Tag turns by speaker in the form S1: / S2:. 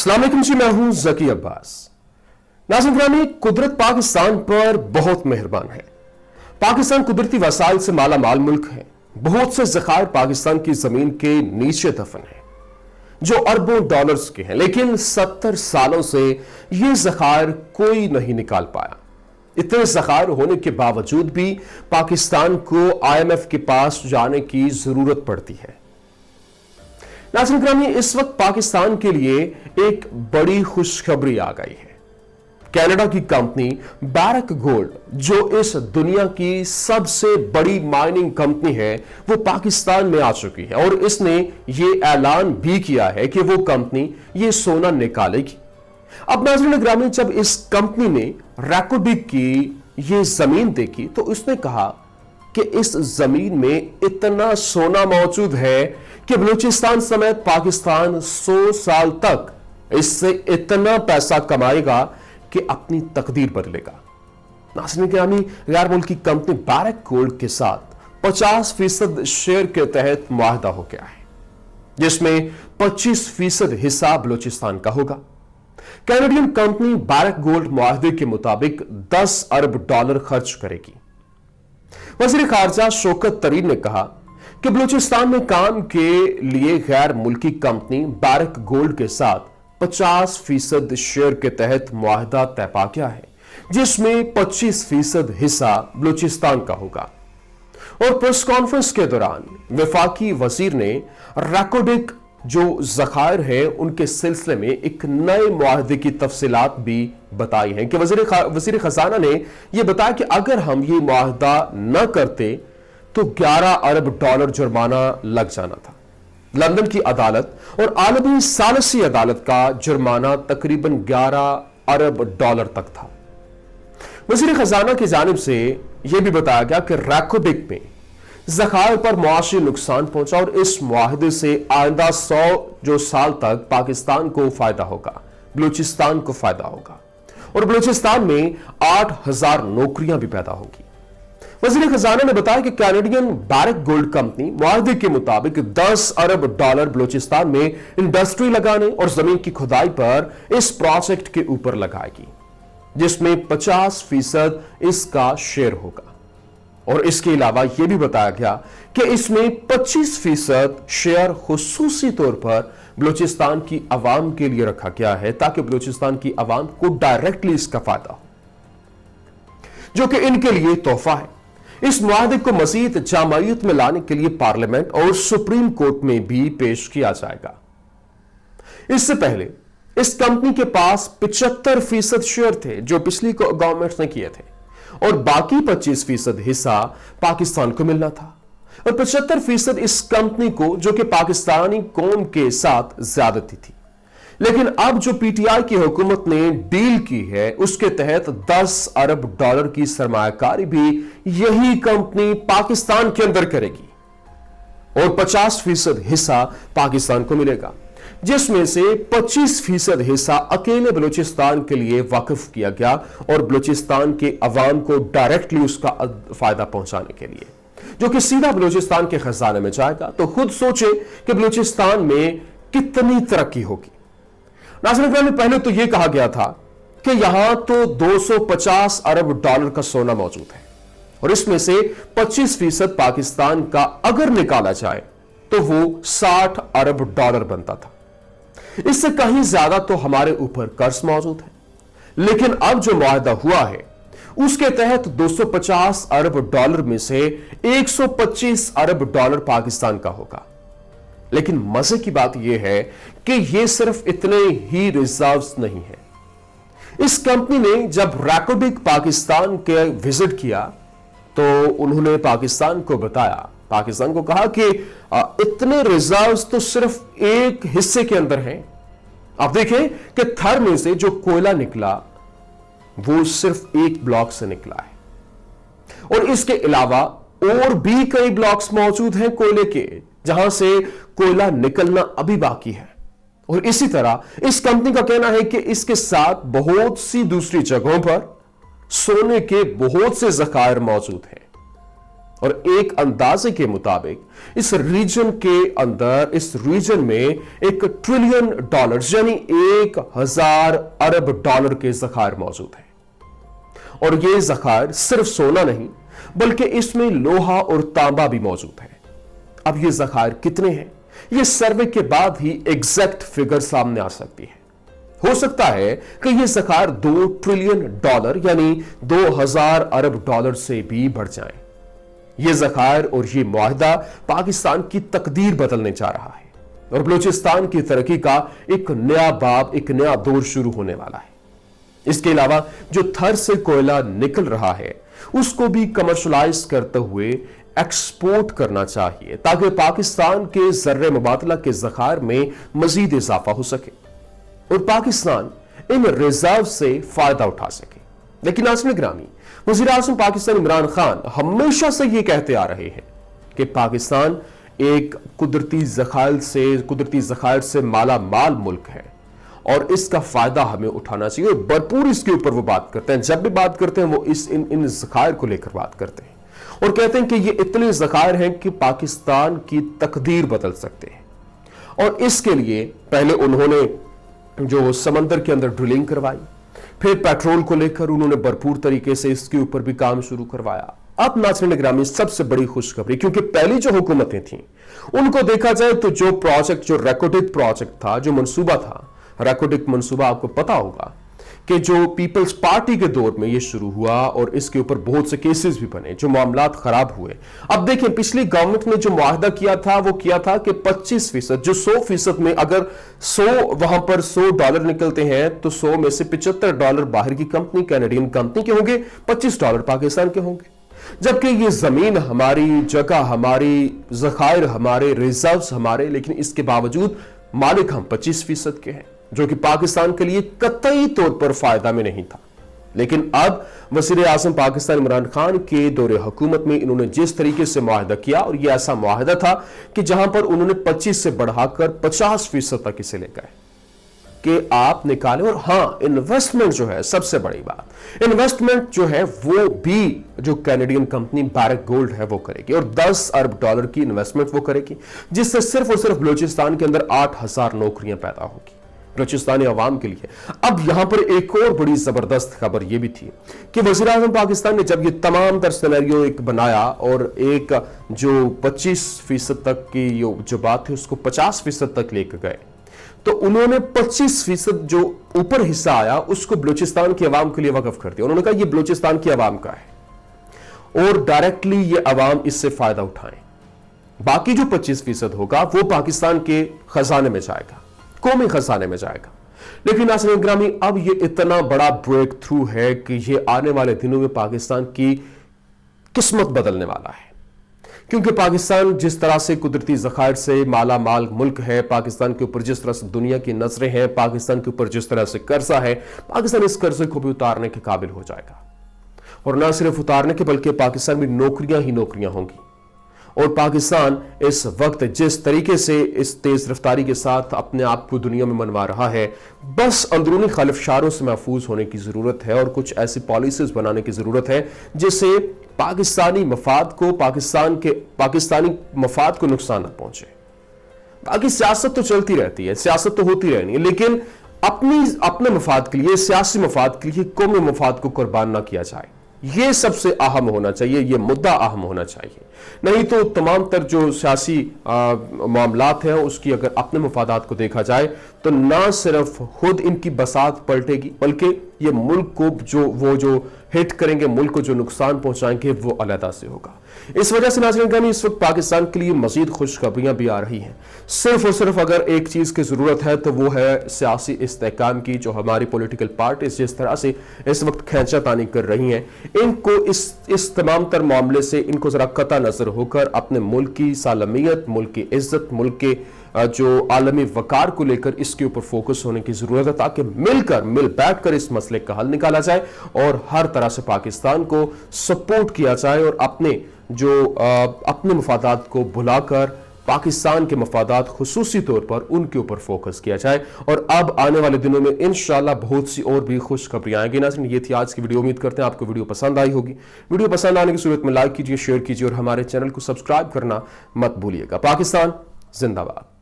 S1: अस्सलाम वालेकुम जी, मैं हूं जकी अब्बास। नाज़रीन ग्रामी, कुदरत पाकिस्तान पर बहुत मेहरबान है। पाकिस्तान कुदरती वसाइल से माला माल मुल्क है। बहुत से ज़खायर पाकिस्तान की जमीन के नीचे दफन है जो अरबों डॉलर्स के हैं, लेकिन 70 सालों से ये ज़खायर कोई नहीं निकाल पाया। इतने ज़खायर होने के बावजूद भी पाकिस्तान को IMF के पास जाने की जरूरत पड़ती है। नाज़रीन ग्रामी, इस वक्त पाकिस्तान के लिए एक बड़ी खुशखबरी आ गई है। कनाडा की कंपनी बैरक गोल्ड, जो इस दुनिया की सबसे बड़ी माइनिंग कंपनी है, वो पाकिस्तान में आ चुकी है और इसने ये ऐलान भी किया है कि वो कंपनी ये सोना निकालेगी। अब नाज़रीन ग्रामी, जब इस कंपनी ने रैको डिग की ये जमीन देखी तो उसने कहा कि इस जमीन में इतना सोना मौजूद है कि बलूचिस्तान समेत पाकिस्तान 100 साल तक इससे इतना पैसा कमाएगा कि अपनी तकदीर बदलेगा। नाज़रीन ग्रामी, गैर मुल्की कंपनी बैरक गोल्ड के साथ 50% शेयर के तहत मुआहदा हो गया है, जिसमें 25% हिस्सा बलूचिस्तान का होगा। कैनेडियन कंपनी बैरक गोल्ड मुआहदे के मुताबिक 10 अरब डॉलर खर्च करेगी। वज़ीर ख़ारजा शौकत तरीन ने कहा कि बलूचिस्तान में काम के लिए गैर मुल्की कंपनी बैरक गोल्ड के साथ 50% शेयर के तहत मुआहदा तय पा गया है, जिसमें 25% हिस्सा बलूचिस्तान का होगा। और प्रेस कॉन्फ्रेंस के दौरान वफाकी वजीर ने रैको डिग जो ज़खायर है उनके सिलसिले में एक नए मुआहदे की तफसीलात भी बताई हैं कि वजीर खजाना ने यह बताया कि अगर हम ये मुआहदा न करते तो 11 अरब डॉलर जुर्माना लग जाना था। लंदन की अदालत और आलमी सालसी अदालत का जुर्माना तकरीबन 11 अरब डॉलर तक था। वजीर खजाना की जानिब से यह भी बताया गया कि रैको डिग में ज़खायर पर मुआशी नुकसान पहुंचा और इस मुआहदे से आइंदा 100 साल तक पाकिस्तान को फायदा होगा, बलूचिस्तान को फायदा होगा और बलूचिस्तान में 8,000 नौकरियां भी पैदा होगी। वज़ीर खजाना ने बताया कि कैनेडियन बैरक गोल्ड कंपनी मुआहदे के मुताबिक 10 अरब डॉलर बलूचिस्तान में इंडस्ट्री लगाने और जमीन की खुदाई पर इस प्रोजेक्ट के ऊपर लगाएगी, जिसमें 50% इसका शेयर होगा। और इसके अलावा यह भी बताया गया कि इसमें 25% शेयर खुसूसी तौर पर बलूचिस्तान की आवाम के लिए रखा गया है, ताकि बलूचिस्तान की आवाम को डायरेक्टली इसका फायदा हो, जो कि इनके लिए तोहफा है। इस मुआहदे को मजीद जामायत में लाने के लिए पार्लियामेंट और सुप्रीम कोर्ट में भी पेश किया जाएगा। इससे पहले इस कंपनी के पास 75% शेयर थे जो पिछली गवर्नमेंट ने किए थे और बाकी 25% हिस्सा पाकिस्तान को मिलना था और 75% इस कंपनी को, जो कि पाकिस्तानी कौम के साथ ज्यादती थी। लेकिन अब जो PTI की हुकूमत ने डील की है उसके तहत 10 अरब डॉलर की सरमायाकारी भी यही कंपनी पाकिस्तान के अंदर करेगी और 50% हिस्सा पाकिस्तान को मिलेगा, जिसमें से 25% हिस्सा अकेले बलूचिस्तान के लिए वाकिफ किया गया और बलूचिस्तान के अवाम को डायरेक्टली उसका फायदा पहुंचाने के लिए, जो कि सीधा बलूचिस्तान के खजाने में जाएगा। तो खुद सोचे कि बलूचिस्तान में कितनी तरक्की होगी। नाज़रीन, पहले तो यह कहा गया था कि यहां तो 250 अरब डॉलर का सोना मौजूद है और इसमें से 25% पाकिस्तान का अगर निकाला जाए तो वो 60 अरब डॉलर बनता था। इससे कहीं ज्यादा तो हमारे ऊपर कर्ज मौजूद है। लेकिन अब जो मुआहदा हुआ है उसके तहत 250 अरब डॉलर में से 125 अरब डॉलर पाकिस्तान का होगा। लेकिन मजे की बात यह है कि यह सिर्फ इतने ही रिजर्व्स नहीं है। इस कंपनी ने जब रैको डिग पाकिस्तान के विजिट किया तो उन्होंने पाकिस्तान को बताया, पाकिस्तान को कहा कि इतने रिजर्व्स तो सिर्फ एक हिस्से के अंदर हैं। आप देखें कि थर में से जो कोयला निकला वो सिर्फ एक ब्लॉक से निकला है और इसके अलावा और भी कई ब्लॉक्स मौजूद हैं कोयले के, जहां से कोयला निकलना अभी बाकी है। और इसी तरह इस कंपनी का कहना है कि इसके साथ बहुत सी दूसरी जगहों पर सोने के बहुत से ज़खायर मौजूद हैं और एक अंदाजे के मुताबिक इस रीजन के अंदर, इस रीजन में $1 ट्रिलियन यानी 1000 अरब डॉलर के ज़खायर मौजूद हैं। और ये ज़खायर सिर्फ सोना नहीं बल्कि इसमें लोहा और तांबा भी मौजूद है। अब ये ज़खायर कितने हैं, ये सर्वे के बाद ही एग्जैक्ट फिगर सामने आ सकती है। हो सकता है कि ये ज़खायर $2 ट्रिलियन यानी 2000 अरब डॉलर से भी बढ़ जाएं। ये ज़खायर और ये मुआहदा पाकिस्तान की तकदीर बदलने जा रहा है और बलूचिस्तान की तरक्की का एक नया बाब, एक नया दौर शुरू होने वाला है। इसके अलावा जो थर से कोयला निकल रहा है उसको भी कमर्शलाइज करते हुए एक्सपोर्ट करना चाहिए ताकि पाकिस्तान के ज़र्रे मुबादला के ज़खायर में मजीद इजाफा हो सके और पाकिस्तान इन रिजर्व से फायदा उठा सके। लेकिन नाज़रीन गिरामी, वज़ीर आज़म पाकिस्तान इमरान खान हमेशा से ये कहते आ रहे हैं कि पाकिस्तान एक कुदरती ज़खायर से माला माल मुल्क है और इसका फायदा हमें उठाना चाहिए। भरपूर इसके ऊपर वो बात करते हैं। जब भी बात करते हैं वो इन ज़खायर को लेकर बात करते हैं और कहते हैं कि ये इतने ज़खायर हैं कि पाकिस्तान की तकदीर बदल सकते हैं। और इसके लिए पहले उन्होंने जो समंदर के अंदर ड्रिलिंग करवाई, फिर पेट्रोल को लेकर उन्होंने भरपूर तरीके से इसके ऊपर भी काम शुरू करवाया। अब नाज़रीन गिरामी, सबसे बड़ी खुशखबरी, क्योंकि पहली जो हुकूमतें थीं उनको देखा जाए तो जो प्रोजेक्ट, जो रेकोडिक प्रोजेक्ट था, जो मंसूबा था, रेकोडिक मंसूबा आपको पता होगा कि जो पीपल्स पार्टी के दौर में ये शुरू हुआ और इसके ऊपर बहुत से केसेस भी बने, जो मामलात खराब हुए। अब देखिए, पिछली गवर्नमेंट ने जो मुआहदा किया था वो किया था कि 25%, जो 100% में अगर 100 वहां पर $100 निकलते हैं तो 100 में से $75 बाहर की कंपनी, कैनेडियन कंपनी के होंगे, $25 पाकिस्तान के होंगे। जबकि ये जमीन हमारी, जगह हमारी, ज़खायर हमारे, रिजर्व्स हमारे, लेकिन इसके बावजूद मालिक हम 25% के हैं, जो कि पाकिस्तान के लिए कतई तौर पर फायदा में नहीं था। लेकिन अब वज़ीर आज़म पाकिस्तान इमरान खान के दौरे हुकूमत में इन्होंने जिस तरीके से मुआहदा किया, और यह ऐसा मुआहदा था कि जहां पर उन्होंने 25 से बढ़ाकर 50% तक इसे ले गए कि आप निकालें। और हां, इन्वेस्टमेंट जो है, सबसे बड़ी बात, इन्वेस्टमेंट जो है वो भी जो कैनेडियन कंपनी बैरक गोल्ड है वो करेगी और $10 अरब की इन्वेस्टमेंट वो करेगी, जिससे सिर्फ और सिर्फ बलूचिस्तान के अंदर 8000 नौकरियां पैदा होगी बलूचिस्तानी अवाम के लिए। अब यहां पर एक और बड़ी जबरदस्त खबर यह भी थी कि वज़ीर आज़म पाकिस्तान ने जब ये तमाम तर सिनेरियो एक बनाया और एक जो 25% तक की जो बात थी उसको 50% तक लेकर गए, तो उन्होंने 25% जो ऊपर हिस्सा आया उसको बलूचिस्तान की अवाम के लिए वक्फ कर दिया। उन्होंने कहा ये बलूचिस्तान की अवाम का है और डायरेक्टली ये अवाम इससे फायदा उठाएं। बाकी जो 25% होगा वो पाकिस्तान के खजाने में जाएगा, कौमी खजाने में जाएगा। लेकिन नाज़रीन गिरामी, अब ये इतना बड़ा ब्रेक थ्रू है कि ये आने वाले दिनों में पाकिस्तान की किस्मत बदलने वाला है, क्योंकि पाकिस्तान जिस तरह से कुदरती ज़खायर से माला माल मुल्क है, पाकिस्तान के ऊपर जिस तरह से दुनिया की नजरें हैं, पाकिस्तान के ऊपर जिस तरह से कर्जा है, पाकिस्तान इस कर्जे को भी उतारने के काबिल हो जाएगा। और ना सिर्फ उतारने के बल्कि पाकिस्तान में नौकरियां ही नौकरियां होंगी। और पाकिस्तान इस वक्त जिस तरीके से इस तेज रफ्तारी के साथ अपने आप को दुनिया में मनवा रहा है, बस अंदरूनी खलफशारों से महफूज होने की जरूरत है और कुछ ऐसी पॉलिसीज बनाने की जरूरत है जिससे पाकिस्तानी मफाद को, पाकिस्तानी मफाद को नुकसान न पहुंचे। बाकी सियासत तो चलती रहती है, सियासत तो होती रहनी है, लेकिन अपने मफाद के लिए, सियासी मफाद के लिए कौमी मफाद को कुर्बान ना किया जाए। यह सबसे अहम होना चाहिए, यह मुद्दा अहम होना चाहिए। नहीं तो तमाम तर जो सियासी मामलात हैं उसकी अगर अपने मफादात को देखा जाए तो ना सिर्फ खुद इनकी बसात पलटेगी बल्कि ये मुल्क को जो हिट करेंगे, मुल्क को जो नुकसान पहुंचाएंगे वो अलहदा से होगा। इस वजह से नाज़रीन गिरामी, इस वक्त पाकिस्तान के लिए मजीद खुशखबरियां भी आ रही हैं। सिर्फ और सिर्फ अगर एक चीज की जरूरत है तो वो है सियासी इस्तेहकाम की। जो हमारी पॉलिटिकल पार्टीज जिस तरह से इस वक्त खींचातानी कर रही हैं, इनको इस तमाम तर मामले से इनको जरा कता नजर होकर अपने मुल्क की सालमियत, मुल्क की इज्जत, मुल्क के जो आलमी वकार को लेकर इसके ऊपर फोकस होने की जरूरत है, ताकि मिल बैठकर इस मसले का हल निकाला जाए और हर तरह से पाकिस्तान को सपोर्ट किया जाए और अपने मफादात को भुलाकर پاکستان کے مفادات خصوصی طور پر ان کے اوپر فوکس کیا جائے، اور اب آنے والے دنوں میں انشاءاللہ بہت سی اور بھی خوشخبریاں آئیں گی۔ ناظرین، یہ تھی آج کی ویڈیو، امید کرتے ہیں آپ کو ویڈیو پسند آئی ہوگی۔ ویڈیو پسند آنے کی صورت میں لائک کیجئے، شیئر کیجئے اور ہمارے چینل کو سبسکرائب کرنا مت بھولیے گا۔ پاکستان زندہ باد۔